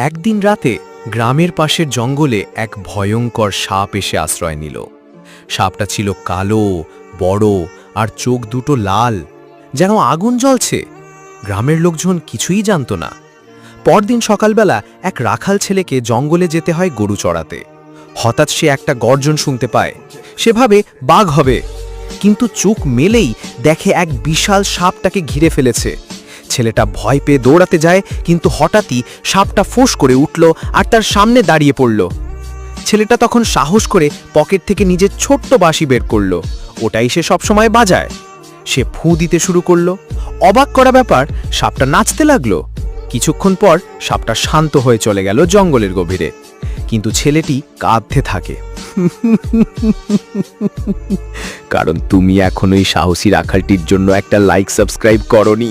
একদিন রাতে গ্রামের পাশের জঙ্গলে এক ভয়ঙ্কর সাপ এসে আশ্রয় নিল। সাপটা ছিল কালো, বড় আর চোখ দুটো লাল, যেন আগুন জ্বলছে। গ্রামের লোকজন কিছুই জানত না। পরদিন সকালবেলা এক রাখাল ছেলেকে জঙ্গলে যেতে হয় গরু চড়াতে। হঠাৎ সে একটা গর্জন শুনতে পায়। সে ভাবে বাঘ হবে, কিন্তু চোখ মেলেই দেখে এক বিশাল সাপ তাকে ঘিরে ফেলেছে। ছেলেটা ভয় পেয়ে দৌড়াতে যায়, কিন্তু হঠাৎই সাপটা ফোঁস করে উঠল আর তার সামনে দাঁড়িয়ে পড়ল। ছেলেটা তখন সাহস করে পকেট থেকে নিজের ছোট্ট বাঁশি বের করল। ওটাই সে সবসময় বাজায়। সে ফুঁ দিতে শুরু করলো। অবাক করা ব্যাপার, সাপটা নাচতে লাগলো। কিছুক্ষণ পর সাপটা শান্ত হয়ে চলে গেল জঙ্গলের গভীরে, কিন্তু ছেলেটি কাঁদতে থাকে। কারণ তুমি এখনো এই সাহসী রাখালটির জন্য একটা লাইক সাবস্ক্রাইব করনি।